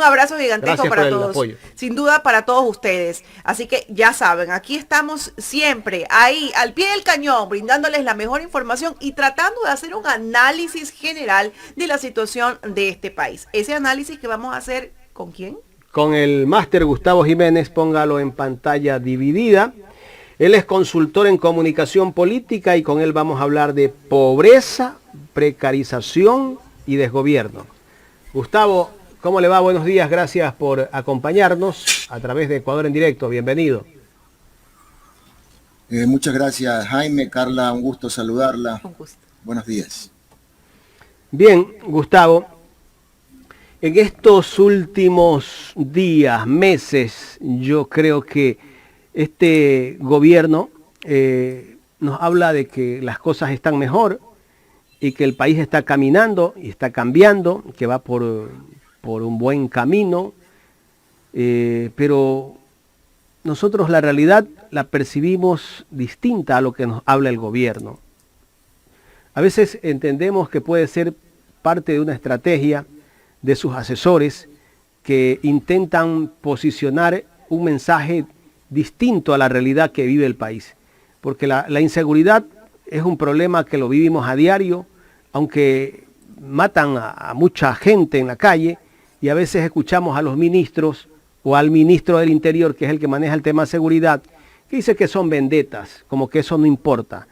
Un abrazo gigantesco Gracias por para el todos. apoyo. Sin duda para todos ustedes. Así que ya saben, aquí estamos siempre ahí al pie del cañón, brindándoles la mejor información y tratando de hacer un análisis general de la situación de este país. Ese análisis que vamos a hacer, ¿con quién? Con el máster Gustavo Jiménez, póngalo en pantalla dividida. Él es consultor en comunicación política y con él vamos a hablar de pobreza, precarización y desgobierno. Gustavo, ¿cómo le va? Buenos días, gracias por acompañarnos a través de Ecuador en Directo. Bienvenido. Muchas gracias, Jaime, Carla, un gusto saludarla. Un gusto. Buenos días. Bien, Gustavo, en estos últimos días, meses, yo creo que este gobierno nos habla de que las cosas están mejor y que el país está caminando y está cambiando, que va por un buen camino, pero nosotros la realidad la percibimos distinta a lo que nos habla el gobierno. A veces entendemos que puede ser parte de una estrategia de sus asesores que intentan posicionar un mensaje distinto a la realidad que vive el país. Porque la inseguridad es un problema que lo vivimos a diario, aunque matan a mucha gente en la calle y a veces escuchamos a los ministros o al ministro del Interior, que es el que maneja el tema de seguridad, que dice que son vendetas, como que eso no importa.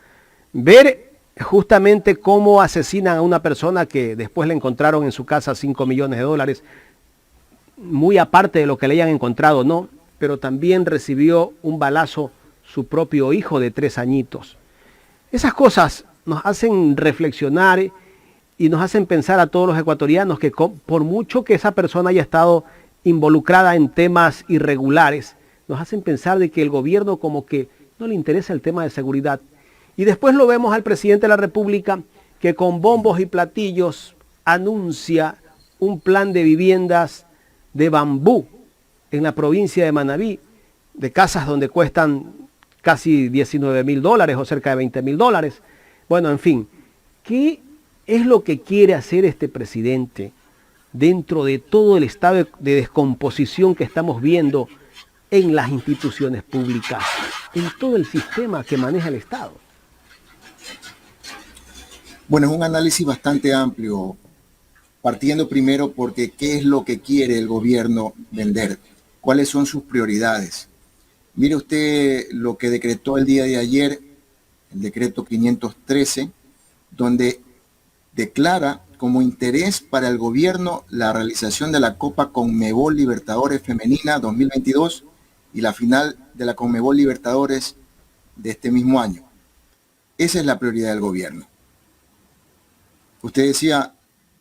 Ver justamente cómo asesinan a una persona que después le encontraron en su casa $5 millones, muy aparte de lo que le hayan encontrado, no, pero también recibió un balazo su propio hijo de 3 añitos. Esas cosas nos hacen reflexionar y nos hacen pensar a todos los ecuatorianos que por mucho que esa persona haya estado involucrada en temas irregulares, nos hacen pensar de que el gobierno como que no le interesa el tema de seguridad. Y después lo vemos al presidente de la República que con bombos y platillos anuncia un plan de viviendas de bambú en la provincia de Manabí, de casas donde cuestan casi $19.000 o cerca de $20.000. Bueno, en fin, ¿qué es lo que quiere hacer este presidente dentro de todo el estado de descomposición que estamos viendo en las instituciones públicas, en todo el sistema que maneja el Estado? Bueno, es un análisis bastante amplio, partiendo primero porque ¿qué es lo que quiere el gobierno vender? ¿Cuáles son sus prioridades? Mire usted lo que decretó el día de ayer, el decreto 513, donde declara como interés para el gobierno la realización de la Copa Conmebol Libertadores Femenina 2022 y la final de la Conmebol Libertadores de este mismo año. Esa es la prioridad del gobierno. Usted decía,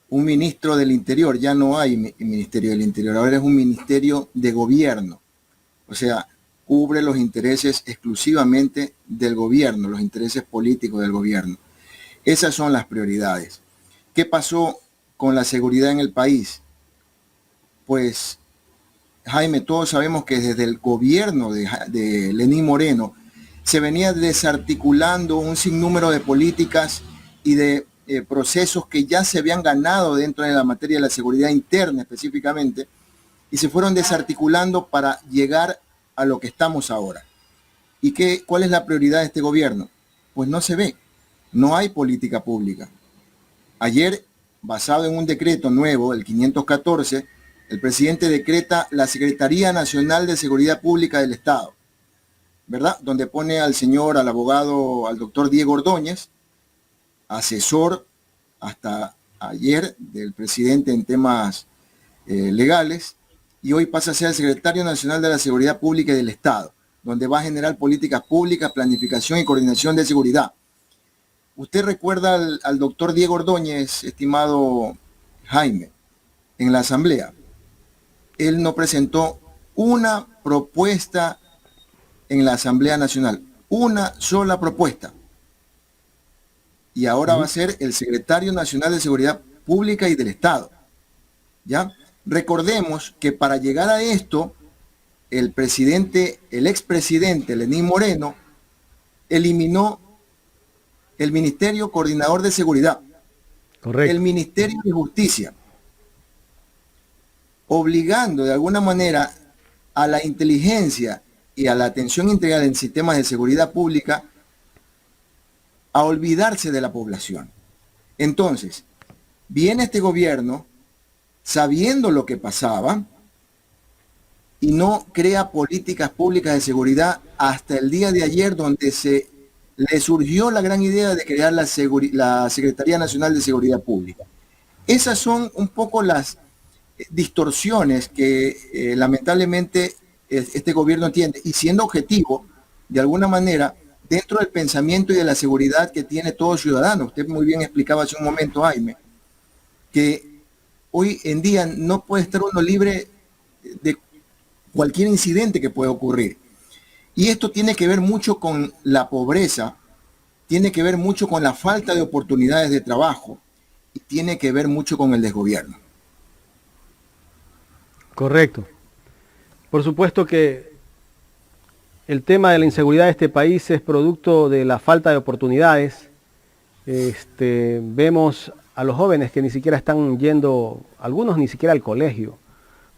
un ministro del Interior, ya no hay Ministerio del Interior, ahora es un ministerio de gobierno. O sea, cubre los intereses exclusivamente del gobierno, los intereses políticos del gobierno. Esas son las prioridades. ¿Qué pasó con la seguridad en el país? Pues, Jaime, todos sabemos que desde el gobierno de Lenín Moreno se venía desarticulando un sinnúmero de políticas y de procesos que ya se habían ganado dentro de la materia de la seguridad interna específicamente, y se fueron desarticulando para llegar a lo que estamos ahora. ¿Y cuál es la prioridad de este gobierno? Pues no se ve, no hay política pública. Ayer, basado en un decreto nuevo, el 514, el presidente decreta la Secretaría Nacional de Seguridad Pública del Estado, ¿verdad? Donde pone al abogado, al doctor Diego Ordóñez, asesor hasta ayer del presidente en temas legales, y hoy pasa a ser el secretario nacional de la Seguridad Pública del Estado, donde va a generar políticas públicas, planificación y coordinación de seguridad. ¿Usted recuerda al doctor Diego Ordóñez, estimado Jaime, en la Asamblea? Él no presentó una propuesta en la Asamblea Nacional, una sola propuesta. Y ahora va a ser el secretario nacional de Seguridad Pública y del Estado. ¿Ya? Recordemos que para llegar a esto, el expresidente Lenín Moreno eliminó el Ministerio Coordinador de Seguridad, Correcto. el Ministerio de Justicia, obligando de alguna manera a la inteligencia y a la atención integral en sistemas de seguridad pública a olvidarse de la población. Entonces, viene este gobierno sabiendo lo que pasaba y no crea políticas públicas de seguridad hasta el día de ayer, donde se le surgió la gran idea de crear la Secretaría Nacional de Seguridad Pública. Esas son un poco las distorsiones que lamentablemente este gobierno tiene, y siendo objetivo, de alguna manera, dentro del pensamiento y de la seguridad que tiene todo ciudadano. Usted muy bien explicaba hace un momento, Jaime, que hoy en día no puede estar uno libre de cualquier incidente que pueda ocurrir. Y esto tiene que ver mucho con la pobreza, tiene que ver mucho con la falta de oportunidades de trabajo y tiene que ver mucho con el desgobierno. Correcto. Por supuesto que el tema de la inseguridad de este país es producto de la falta de oportunidades. Vemos a los jóvenes que ni siquiera están yendo, algunos ni siquiera al colegio,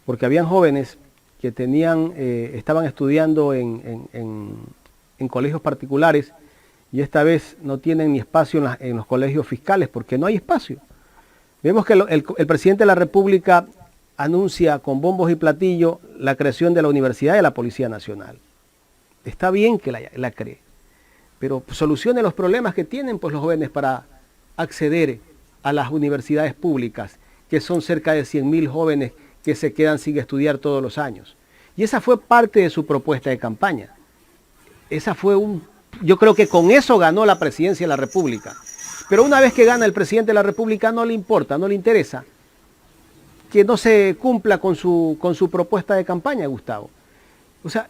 porque habían jóvenes que estaban estudiando en colegios particulares y esta vez no tienen ni espacio en los colegios fiscales porque no hay espacio. Vemos que el presidente de la República anuncia con bombos y platillos la creación de la Universidad de la Policía Nacional. Está bien que la cree, pero solucione los problemas que tienen pues los jóvenes para acceder a las universidades públicas, que son cerca de 100.000 jóvenes que se quedan sin estudiar todos los años. Y esa fue parte de su propuesta de campaña. Yo creo que con eso ganó la presidencia de la República. Pero una vez que gana el presidente de la República no le importa, no le interesa que no se cumpla con su propuesta de campaña, Gustavo. O sea,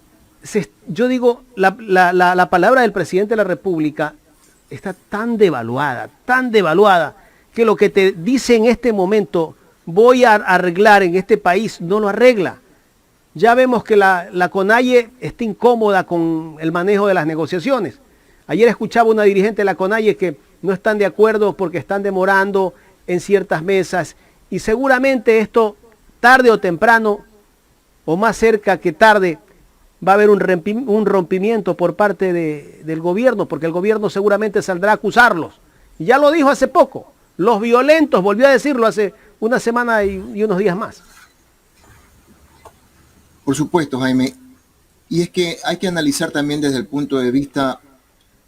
yo digo, la palabra del presidente de la República está tan devaluada, que lo que te dice en este momento, voy a arreglar en este país, no lo arregla. Ya vemos que la CONAIE está incómoda con el manejo de las negociaciones. Ayer escuchaba una dirigente de la CONAIE que no están de acuerdo porque están demorando en ciertas mesas y seguramente esto tarde o temprano, o más cerca que tarde, va a haber un rompimiento por parte del gobierno, porque el gobierno seguramente saldrá a acusarlos. Y ya lo dijo hace poco, los violentos, volvió a decirlo hace una semana y unos días más. Por supuesto, Jaime. Y es que hay que analizar también desde el punto de vista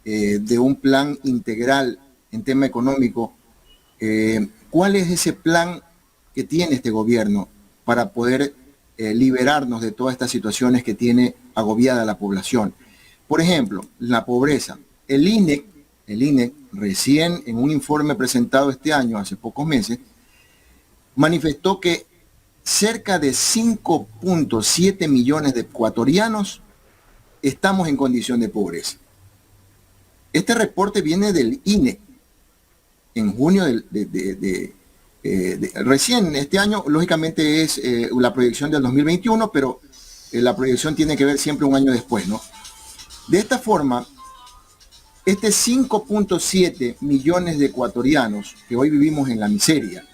de un plan integral en tema económico. ¿Cuál es ese plan que tiene este gobierno para poder liberarnos de todas estas situaciones que tiene agobiada la población? Por ejemplo, la pobreza. El INEC, recién en un informe presentado este año, hace pocos meses, manifestó que cerca de 5.7 millones de ecuatorianos estamos en condición de pobreza. Este reporte viene del INEC en junio recién este año, lógicamente es la proyección del 2021, pero la proyección tiene que ver siempre un año después, ¿no? De esta forma, este 5.7 millones de ecuatorianos que hoy vivimos en la miseria,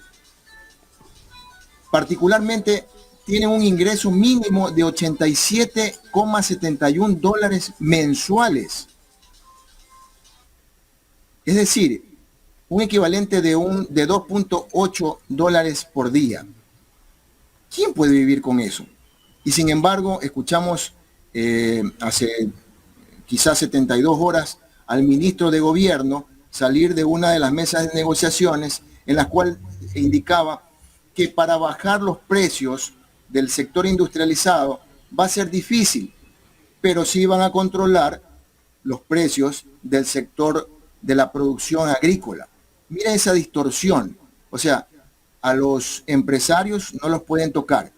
particularmente tienen un ingreso mínimo de $87,71 mensuales. Es decir, un equivalente de $2.8 por día. ¿Quién puede vivir con eso? Y sin embargo, escuchamos hace quizás 72 horas al ministro de Gobierno salir de una de las mesas de negociaciones en las cuales indicaba que para bajar los precios del sector industrializado va a ser difícil, pero sí van a controlar los precios del sector de la producción agrícola. Mira esa distorsión. O sea, a los empresarios no los pueden tocar,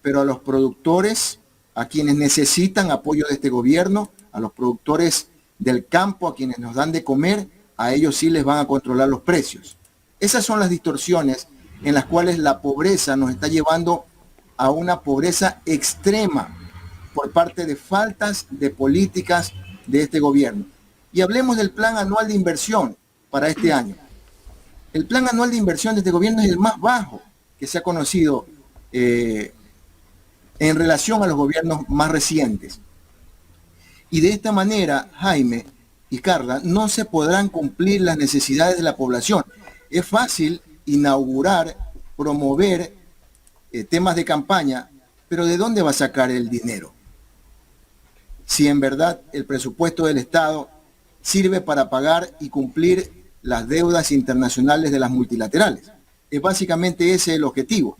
pero a los productores, a quienes necesitan apoyo de este gobierno, a los productores del campo, a quienes nos dan de comer, a ellos sí les van a controlar los precios. Esas son las distorsiones en las cuales la pobreza nos está llevando a una pobreza extrema por parte de faltas de políticas de este gobierno. Y hablemos del plan anual de inversión para este año. El plan anual de inversión de este gobierno es el más bajo que se ha conocido en relación a los gobiernos más recientes. Y de esta manera, Jaime y Carla, no se podrán cumplir las necesidades de la población. Es fácil inaugurar, promover temas de campaña, pero ¿de dónde va a sacar el dinero? Si en verdad el presupuesto del Estado sirve para pagar y cumplir las deudas internacionales de las multilaterales. Es básicamente ese el objetivo.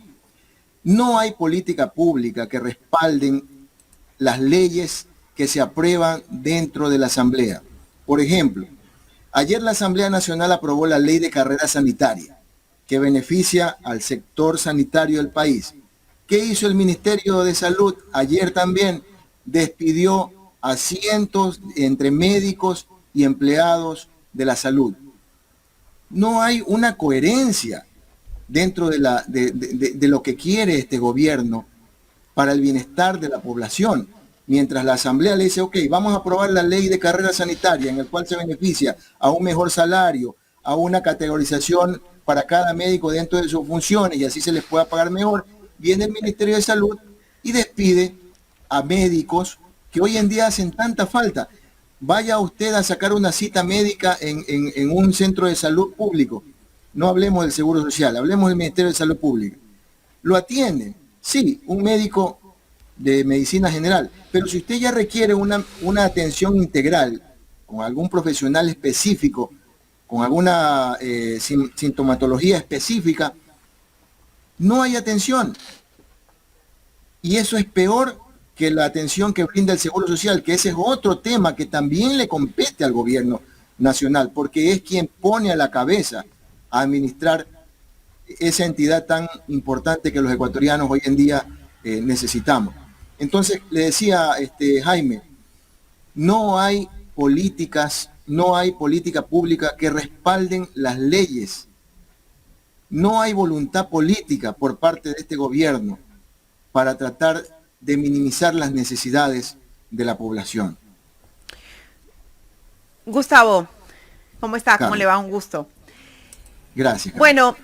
No hay política pública que respalden las leyes que se aprueban dentro de la Asamblea. Por ejemplo, ayer la Asamblea Nacional aprobó la Ley de Carrera Sanitaria, que beneficia al sector sanitario del país. ¿Qué hizo el Ministerio de Salud? Ayer también despidió a cientos entre médicos y empleados de la salud. No hay una coherencia dentro de lo que quiere este gobierno para el bienestar de la población. Mientras la Asamblea le dice, ok, vamos a aprobar la ley de carrera sanitaria en el cual se beneficia a un mejor salario, a una categorización para cada médico dentro de sus funciones y así se les pueda pagar mejor, viene el Ministerio de Salud y despide a médicos que hoy en día hacen tanta falta. Vaya usted a sacar una cita médica en un centro de salud público. No hablemos del Seguro Social, hablemos del Ministerio de Salud Pública. Lo atienden, sí, un médico de medicina general, pero si usted ya requiere una atención integral con algún profesional específico, con alguna sintomatología específica, no hay atención. Y eso es peor que la atención que brinda el Seguro Social, que ese es otro tema que también le compete al gobierno nacional, porque es quien pone a la cabeza a administrar esa entidad tan importante que los ecuatorianos hoy en día necesitamos. Entonces, le decía Jaime, no hay políticas, no hay política pública que respalden las leyes. No hay voluntad política por parte de este gobierno para tratar de minimizar las necesidades de la población. Gustavo, ¿cómo está? ¿Cómo Carlos. le va? Un gusto. Gracias. Carlos. Bueno,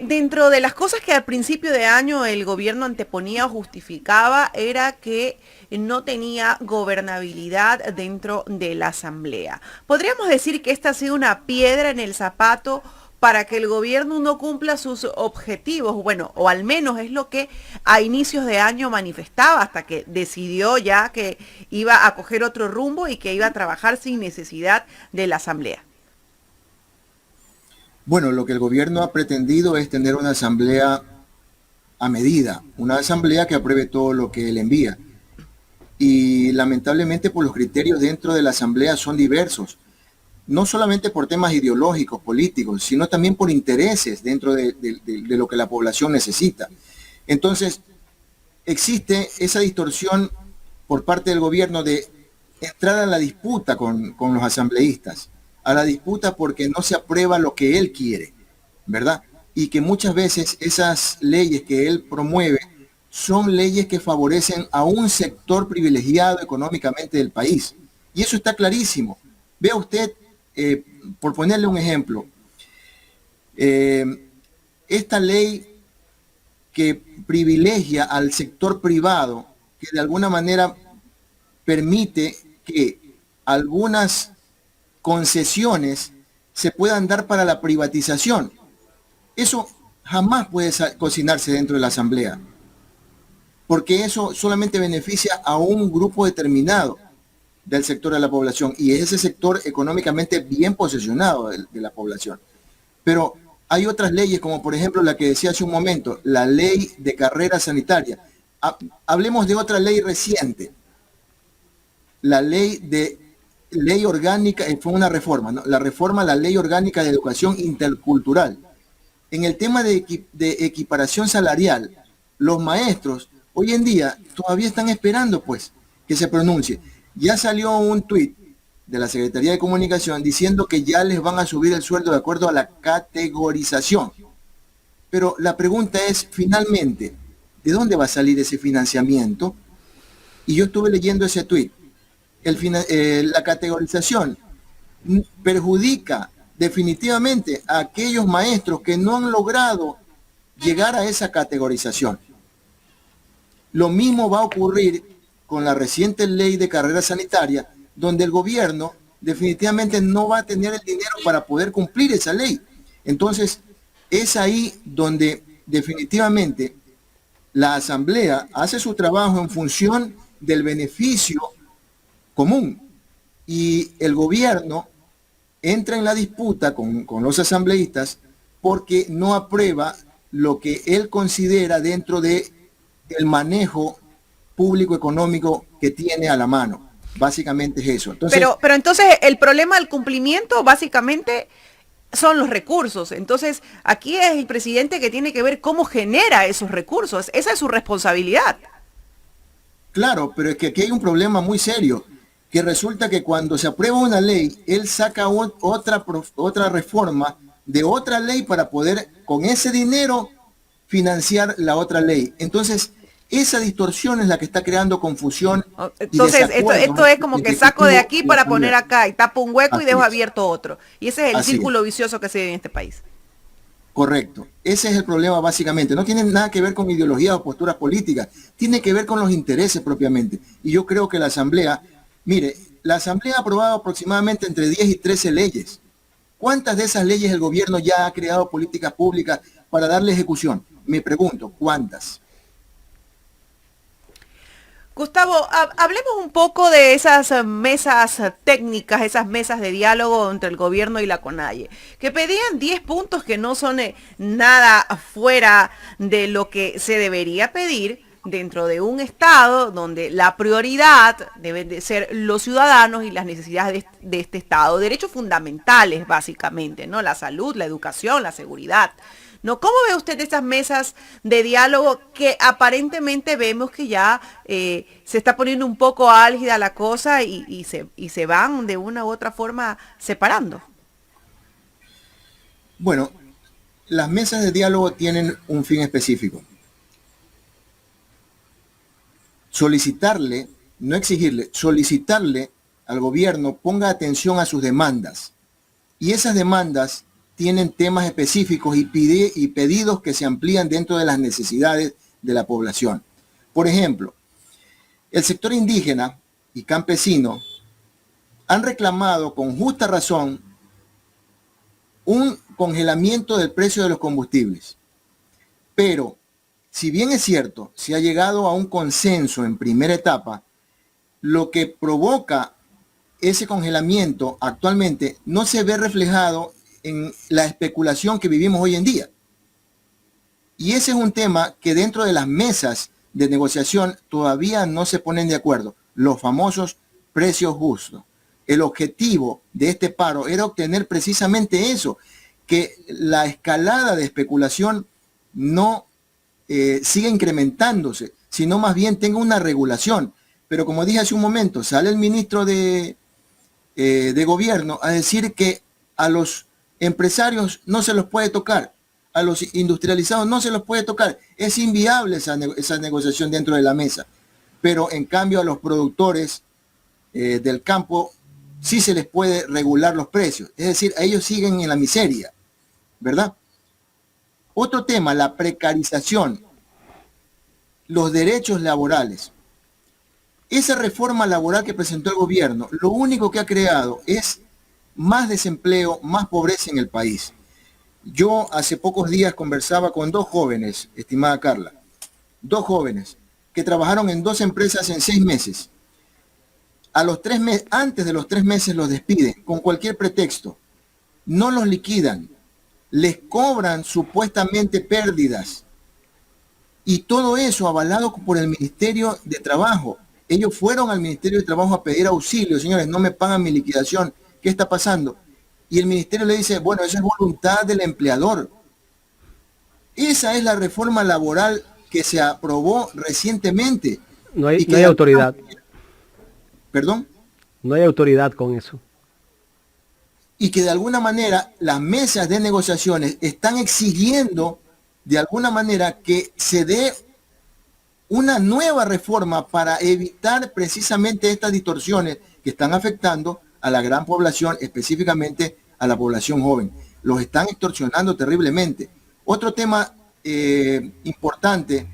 dentro de las cosas que al principio de año el gobierno anteponía o justificaba era que no tenía gobernabilidad dentro de la Asamblea. ¿Podríamos decir que esta ha sido una piedra en el zapato para que el gobierno no cumpla sus objetivos? Bueno, o al menos es lo que a inicios de año manifestaba, hasta que decidió ya que iba a coger otro rumbo y que iba a trabajar sin necesidad de la Asamblea. Bueno, lo que el gobierno ha pretendido es tener una asamblea a medida, una asamblea que apruebe todo lo que él envía. Y lamentablemente por los criterios dentro de la asamblea son diversos, no solamente por temas ideológicos, políticos, sino también por intereses dentro de lo que la población necesita. Entonces, existe esa distorsión por parte del gobierno de entrar a la disputa con los asambleístas, a la disputa porque no se aprueba lo que él quiere, ¿verdad? Y que muchas veces esas leyes que él promueve son leyes que favorecen a un sector privilegiado económicamente del país. Y eso está clarísimo. Vea usted, por ponerle un ejemplo, esta ley que privilegia al sector privado, que de alguna manera permite que algunas concesiones se puedan dar para la privatización. Eso jamás puede cocinarse dentro de la Asamblea, porque eso solamente beneficia a un grupo determinado del sector de la población, y es ese sector económicamente bien posicionado de la población. Pero hay otras leyes, como por ejemplo la que decía hace un momento, la ley de carrera sanitaria. Hablemos de otra ley reciente, la ley orgánica, fue una reforma, ¿no? La reforma a la ley orgánica de educación intercultural. En el tema de equiparación salarial, los maestros hoy en día todavía están esperando pues que se pronuncie. Ya salió un tuit de la Secretaría de Comunicación diciendo que ya les van a subir el sueldo de acuerdo a la categorización. Pero la pregunta es, finalmente, ¿de dónde va a salir ese financiamiento? Y yo estuve leyendo ese tuit. La categorización perjudica definitivamente a aquellos maestros que no han logrado llegar a esa categorización. Lo mismo va a ocurrir con la reciente ley de carrera sanitaria, donde el gobierno definitivamente no va a tener el dinero para poder cumplir esa ley. Entonces, es ahí donde definitivamente la Asamblea hace su trabajo en función del beneficio común y el gobierno entra en la disputa con los asambleístas porque no aprueba lo que él considera dentro de el manejo público económico que tiene a la mano. Básicamente es eso. Entonces, pero entonces el problema del cumplimiento básicamente son los recursos. Entonces aquí es el presidente que tiene que ver cómo genera esos recursos. Esa es su responsabilidad. claro, pero es que aquí hay un problema muy serio, que resulta que cuando se aprueba una ley, él saca otra reforma de otra ley para poder con ese dinero financiar la otra ley. Entonces, esa distorsión es la que está creando confusión y Entonces, esto es como el que saco de aquí Ejecutivo y para Asamblea. poner acá y tapo un hueco y Así dejo es. abierto otro. Y ese es el Así círculo es. vicioso que se vive en este país. Correcto. Ese es el problema básicamente. No tiene nada que ver con ideologías o posturas políticas. Tiene que ver con los intereses propiamente. Y yo creo que la Asamblea, mire, la Asamblea ha aprobado aproximadamente entre 10 y 13 leyes. ¿Cuántas de esas leyes el gobierno ya ha creado políticas públicas para darle ejecución? Me pregunto, ¿cuántas? Gustavo, hablemos un poco de esas mesas técnicas, esas mesas de diálogo entre el gobierno y la CONAIE, que pedían 10 puntos que no son nada fuera de lo que se debería pedir dentro de un Estado donde la prioridad deben de ser los ciudadanos y las necesidades de este Estado, derechos fundamentales básicamente, ¿no? La salud, la educación, la seguridad. ¿No? ¿Cómo ve usted esas mesas de diálogo que aparentemente vemos que ya se está poniendo un poco álgida la cosa y se van de una u otra forma separando? Bueno, las mesas de diálogo tienen un fin específico. Solicitarle, no exigirle, solicitarle al gobierno ponga atención a sus demandas. Y esas demandas tienen temas específicos y pedidos que se amplían dentro de las necesidades de la población. Por ejemplo, el sector indígena y campesino han reclamado con justa razón un congelamiento del precio de los combustibles. Pero, si bien es cierto, se ha llegado a un consenso en primera etapa, lo que provoca ese congelamiento actualmente no se ve reflejado en la especulación que vivimos hoy en día. Y ese es un tema que dentro de las mesas de negociación todavía no se ponen de acuerdo. Los famosos precios justos. El objetivo de este paro era obtener precisamente eso, que la escalada de especulación no siga incrementándose, sino más bien tenga una regulación. Pero como dije hace un momento, sale el ministro de gobierno a decir que a los empresarios no se los puede tocar, a los industrializados no se los puede tocar. Es inviable esa negociación dentro de la mesa. Pero en cambio a los productores del campo sí se les puede regular los precios. Es decir, a ellos siguen en la miseria, ¿verdad? Otro tema, la precarización, los derechos laborales. Esa reforma laboral que presentó el gobierno, lo único que ha creado es más desempleo, más pobreza en el país. Yo hace pocos días conversaba con dos jóvenes, estimada Carla, dos jóvenes que trabajaron en dos empresas en 6 meses. A los 3 meses, antes de los 3 meses los despiden con cualquier pretexto. No los liquidan, les cobran supuestamente pérdidas. Y todo eso avalado por el Ministerio de Trabajo. Ellos fueron al Ministerio de Trabajo a pedir auxilio, señores, no me pagan mi liquidación, ¿qué está pasando? Y el ministerio le dice, bueno, eso es voluntad del empleador. Esa es la reforma laboral que se aprobó recientemente. No hay, y que no hay autoridad. ¿Perdón? No hay autoridad con eso. Y que de alguna manera las mesas de negociaciones están exigiendo de alguna manera que se dé una nueva reforma para evitar precisamente estas distorsiones que están afectando a la gran población, específicamente a la población joven. Los están extorsionando terriblemente. Otro tema importante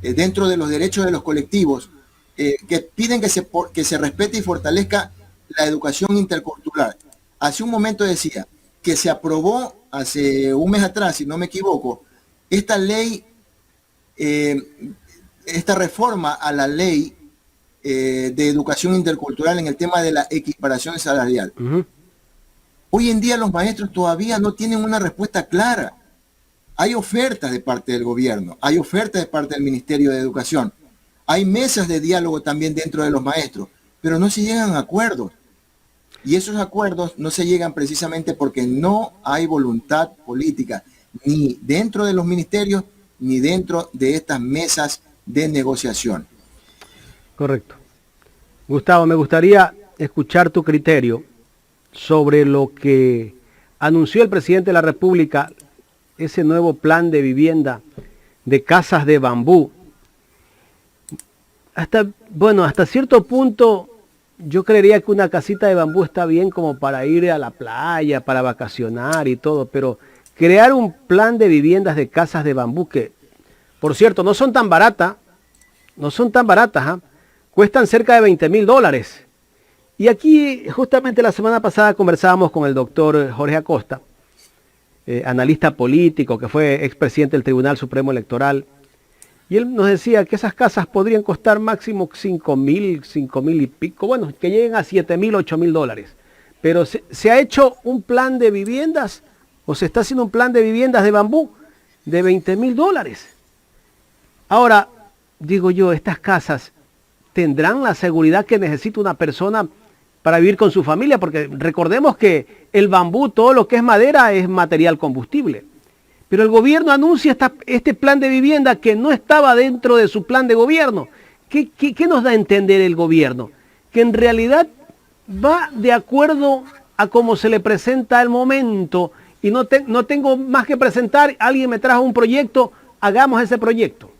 dentro de los derechos de los colectivos, que piden que se respete y fortalezca la educación intercultural. Hace un momento decía que se aprobó hace un mes atrás, si no me equivoco, esta ley, esta reforma a la ley de educación intercultural en el tema de la equiparación salarial. Hoy en día los maestros todavía no tienen una respuesta clara. Hay ofertas de parte del gobierno, hay ofertas de parte del Ministerio de Educación, hay mesas de diálogo también dentro de los maestros, pero no se llegan a acuerdos. Y esos acuerdos no se llegan precisamente porque no hay voluntad política, ni dentro de los ministerios, ni dentro de estas mesas de negociación. Correcto. Gustavo, me gustaría escuchar tu criterio sobre lo que anunció el presidente de la República, ese nuevo plan de vivienda de casas de bambú. Hasta cierto punto yo creería que una casita de bambú está bien como para ir a la playa, para vacacionar y todo, pero crear un plan de viviendas de casas de bambú que, por cierto, no son tan baratas, ¿eh? Cuestan cerca de $20,000. Y aquí, justamente la semana pasada conversábamos con el doctor Jorge Acosta, analista político, que fue expresidente del Tribunal Supremo Electoral, y él nos decía que esas casas podrían costar máximo $5,000 y pico, bueno, que lleguen a $7,000, $8,000. Pero se ha hecho un plan de viviendas, o se está haciendo un plan de viviendas de bambú de $20,000. Ahora, digo yo, estas casas tendrán la seguridad que necesita una persona para vivir con su familia, porque recordemos que el bambú, todo lo que es madera, es material combustible. Pero el gobierno anuncia este plan de vivienda que no estaba dentro de su plan de gobierno. ¿Qué nos da a entender el gobierno? Que en realidad va de acuerdo a cómo se le presenta el momento y no tengo más que presentar, alguien me trajo un proyecto, hagamos ese proyecto.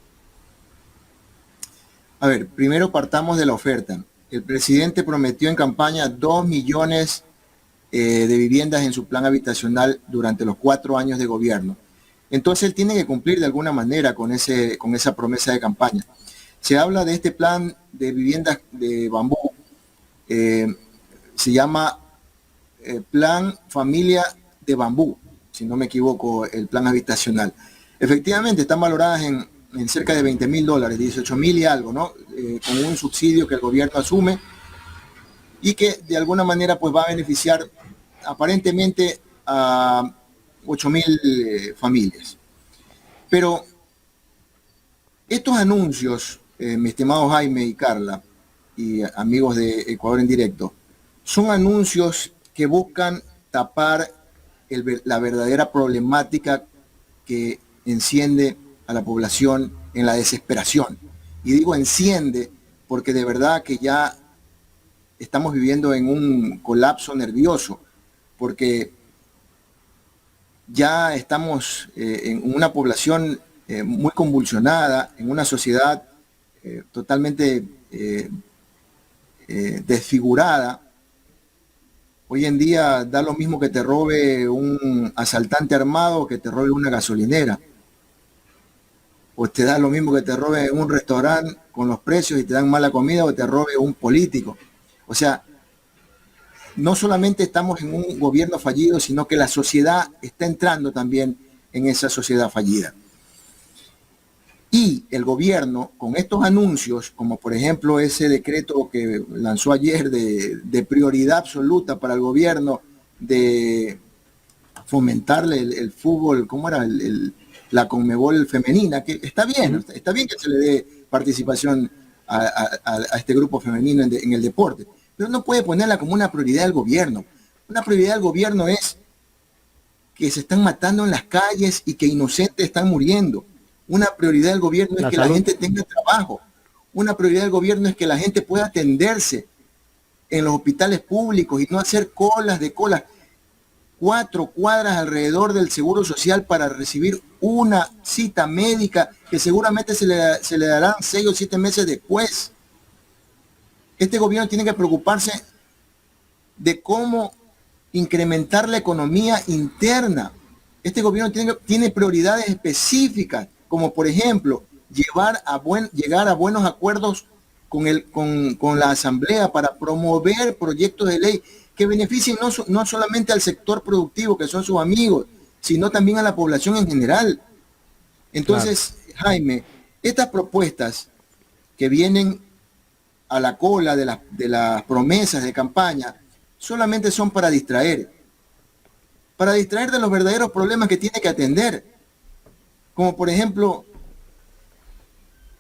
A ver, primero partamos de la oferta. El presidente prometió en campaña 2 millones de viviendas en su plan habitacional durante los 4 años de gobierno. Entonces él tiene que cumplir de alguna manera con esa promesa de campaña. Se habla de este plan de viviendas de bambú, se llama Plan Familia de Bambú, si no me equivoco, el plan habitacional. Efectivamente están valoradas en cerca de $20,000, 18,000 y algo, ¿no? Con un subsidio que el gobierno asume y que de alguna manera pues va a beneficiar aparentemente a 8,000 familias. Pero estos anuncios, mi estimado Jaime y Carla y amigos de Ecuador en Directo, son anuncios que buscan tapar la verdadera problemática que enciende a la población en la desesperación. Y digo enciende porque de verdad que ya estamos viviendo en un colapso nervioso, porque ya estamos en una población muy convulsionada, en una sociedad totalmente desfigurada. Hoy en día da lo mismo que te robe un asaltante armado que te robe una gasolinera. O te da lo mismo que te robe un restaurante con los precios y te dan mala comida, o te robe un político. O sea, no solamente estamos en un gobierno fallido, sino que la sociedad está entrando también en esa sociedad fallida. Y el gobierno, con estos anuncios, como por ejemplo ese decreto que lanzó ayer de prioridad absoluta para el gobierno de fomentarle el fútbol, ¿cómo era? La Conmebol femenina, que está bien que se le dé participación a este grupo femenino en el deporte, pero no puede ponerla como una prioridad del gobierno. Una prioridad del gobierno es que se están matando en las calles y que inocentes están muriendo. Una prioridad del gobierno es que la gente tenga trabajo. Una prioridad del gobierno es que la gente pueda atenderse en los hospitales públicos y no hacer colas de colas. 4 cuadras alrededor del Seguro Social para recibir una cita médica que seguramente se le darán 6 o 7 meses después. Este gobierno tiene que preocuparse de cómo incrementar la economía interna. Este gobierno tiene prioridades específicas, como por ejemplo llegar a buenos acuerdos con la Asamblea para promover proyectos de ley que beneficien no solamente al sector productivo, que son sus amigos, sino también a la población en general. Entonces, claro, Jaime, estas propuestas que vienen a la cola de las promesas de campaña solamente son para distraer de los verdaderos problemas que tiene que atender. Como por ejemplo,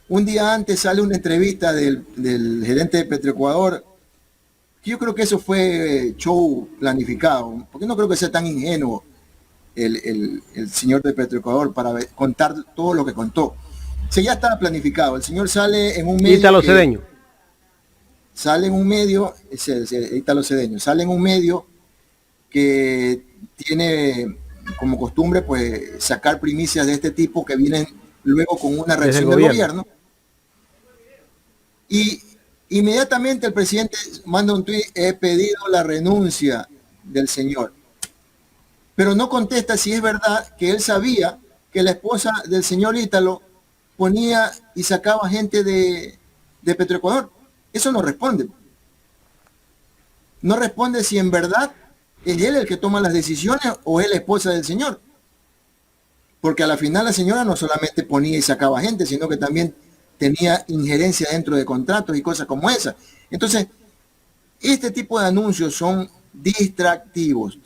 un día antes sale una entrevista del gerente de Petroecuador, que yo creo que eso fue show planificado, porque no creo que sea tan ingenuo el señor de Petroecuador para contar todo lo que contó. Si ya estaba planificado, el señor sale en un medio... Ítalo Cedeño. Sale en un medio, Ítalo Cedeño, sale en un medio que tiene como costumbre pues sacar primicias de este tipo que vienen luego con una reacción del gobierno. Y inmediatamente el presidente manda un tuit: he pedido la renuncia del señor. Pero no contesta si es verdad que él sabía que la esposa del señor Ítalo ponía y sacaba gente de Petroecuador. Eso no responde. No responde si en verdad es él el que toma las decisiones o es la esposa del señor. Porque a la final la señora no solamente ponía y sacaba gente, sino que también tenía injerencia dentro de contratos y cosas como esa. Entonces, este tipo de anuncios son distractivos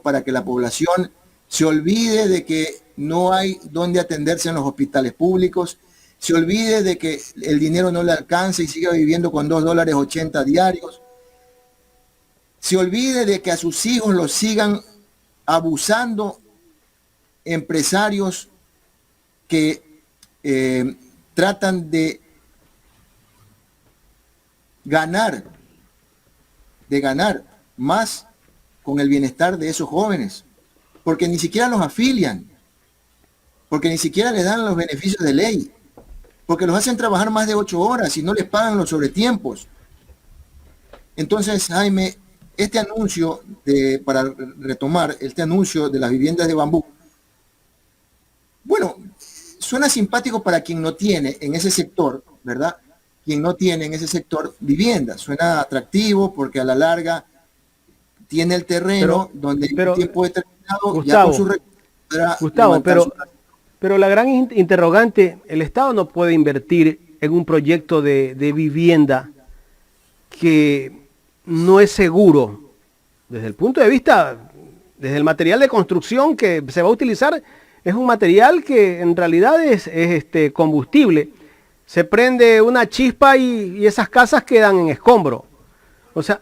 para que la población se olvide de que no hay donde atenderse en los hospitales públicos, se olvide de que el dinero no le alcanza y siga viviendo con $2.80 diarios, se olvide de que a sus hijos los sigan abusando empresarios que tratan de ganar más con el bienestar de esos jóvenes, porque ni siquiera los afilian, porque ni siquiera les dan los beneficios de ley, porque los hacen trabajar más de 8 horas y no les pagan los sobretiempos. Entonces, Jaime, este anuncio, para retomar, este anuncio de las viviendas de bambú, bueno, suena simpático para quien no tiene en ese sector, ¿verdad? Quien no tiene en ese sector vivienda. Suena atractivo porque a la larga tiene el terreno donde en un tiempo determinado, Gustavo, ya con su Gustavo, pero la gran interrogante, el Estado no puede invertir en un proyecto de vivienda que no es seguro desde el punto de vista, desde el material de construcción que se va a utilizar. Es un material que en realidad es combustible. Se prende una chispa y esas casas quedan en escombro. O sea,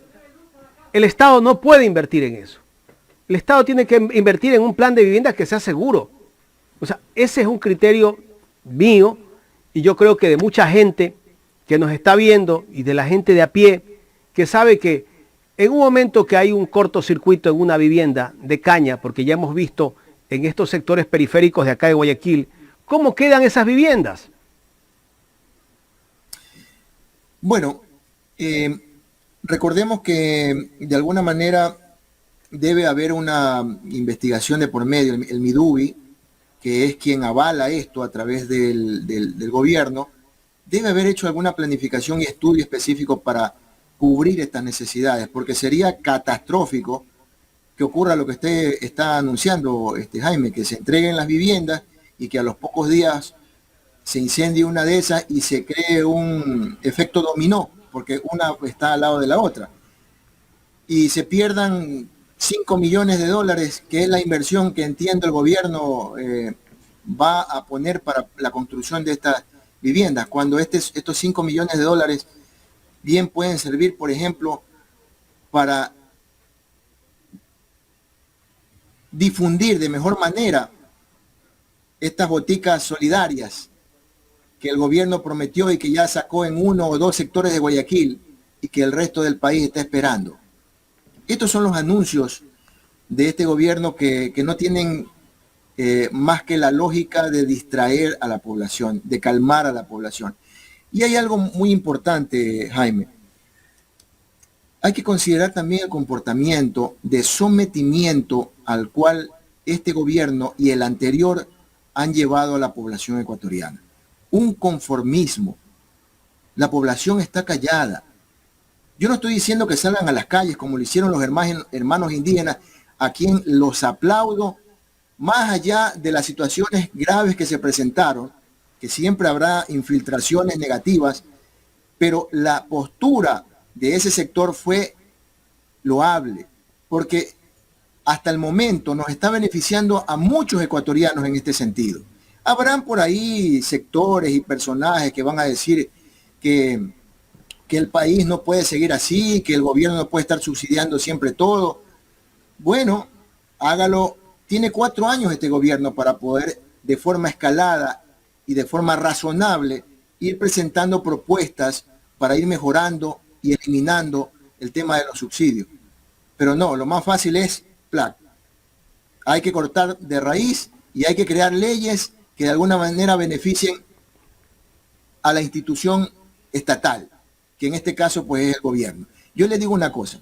el Estado no puede invertir en eso. El Estado tiene que invertir en un plan de vivienda que sea seguro. O sea, ese es un criterio mío y yo creo que de mucha gente que nos está viendo y de la gente de a pie que sabe que en un momento que hay un cortocircuito en una vivienda de caña, porque ya hemos visto en estos sectores periféricos de acá de Guayaquil, ¿cómo quedan esas viviendas? Bueno, recordemos que de alguna manera debe haber una investigación de por medio, el Midubi, que es quien avala esto a través del gobierno, debe haber hecho alguna planificación y estudio específico para cubrir estas necesidades, porque sería catastrófico que ocurra lo que usted está anunciando, Jaime, que se entreguen las viviendas y que a los pocos días se incendie una de esas y se cree un efecto dominó, porque una está al lado de la otra. Y se pierdan $5 millones, que es la inversión que entiendo el gobierno va a poner para la construcción de estas viviendas, cuando estos $5 millones bien pueden servir, por ejemplo, para difundir de mejor manera estas boticas solidarias que el gobierno prometió y que ya sacó en 1 o 2 sectores de Guayaquil y que el resto del país está esperando. Estos son los anuncios de este gobierno que no tienen más que la lógica de distraer a la población, de calmar a la población. Y hay algo muy importante, Jaime. Hay que considerar también el comportamiento de sometimiento al cual este gobierno y el anterior han llevado a la población ecuatoriana. Un conformismo. La población está callada. Yo no estoy diciendo que salgan a las calles como lo hicieron los hermanos indígenas, a quien los aplaudo, más allá de las situaciones graves que se presentaron, que siempre habrá infiltraciones negativas, pero la postura de ese sector fue loable, porque hasta el momento nos está beneficiando a muchos ecuatorianos en este sentido. Habrán por ahí sectores y personajes que van a decir que el país no puede seguir así, que el gobierno no puede estar subsidiando siempre todo. Bueno, hágalo. Tiene 4 años este gobierno para poder, de forma escalada y de forma razonable, ir presentando propuestas para ir mejorando y eliminando el tema de los subsidios. Pero no, lo más fácil es ¡plac! Hay que cortar de raíz y hay que crear leyes que de alguna manera beneficien a la institución estatal, que en este caso pues es el gobierno. Yo les digo una cosa.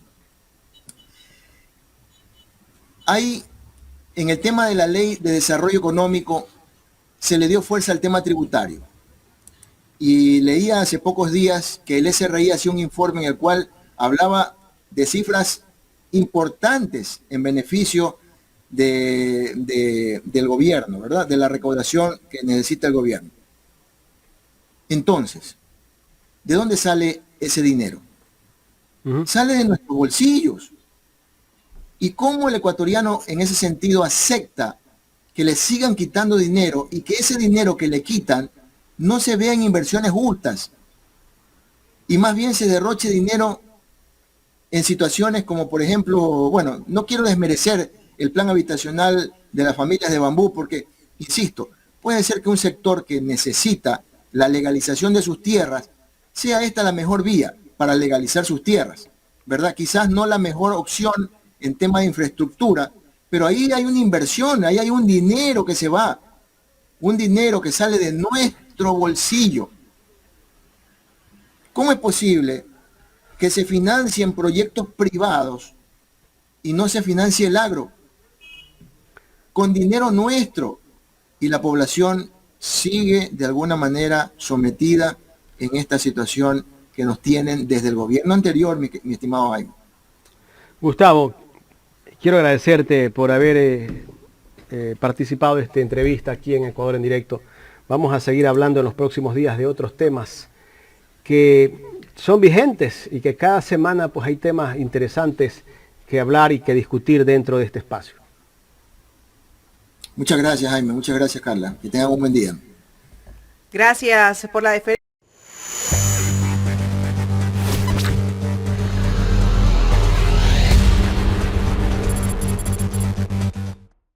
Hay, en el tema de la ley de desarrollo económico, se le dio fuerza al tema tributario. Y leía hace pocos días que el SRI hacía un informe en el cual hablaba de cifras importantes en beneficio del gobierno, ¿verdad? De la recaudación que necesita el gobierno. Entonces, ¿de dónde sale ese dinero? Sale de nuestros bolsillos. ¿Y cómo el ecuatoriano en ese sentido acepta que le sigan quitando dinero y que ese dinero que le quitan no se vea en inversiones justas y más bien se derroche dinero en situaciones como, por ejemplo, bueno, no quiero desmerecer el plan habitacional de las familias de Bambú porque, insisto, puede ser que un sector que necesita la legalización de sus tierras sea esta la mejor vía para legalizar sus tierras, ¿verdad? Quizás no la mejor opción en tema de infraestructura, pero ahí hay una inversión, ahí hay un dinero que se va, un dinero que sale de nuestro bolsillo. ¿Cómo es posible que se financien proyectos privados y no se financie el agro? Con dinero nuestro, y la población sigue de alguna manera sometida en esta situación que nos tienen desde el gobierno anterior, mi estimado Jaime. Gustavo, quiero agradecerte por haber participado de esta entrevista aquí en Ecuador en Directo. Vamos a seguir hablando en los próximos días de otros temas que son vigentes y que cada semana pues hay temas interesantes que hablar y que discutir dentro de este espacio. Muchas gracias, Jaime. Muchas gracias, Carla. Que tengan un buen día. Gracias por la defensa.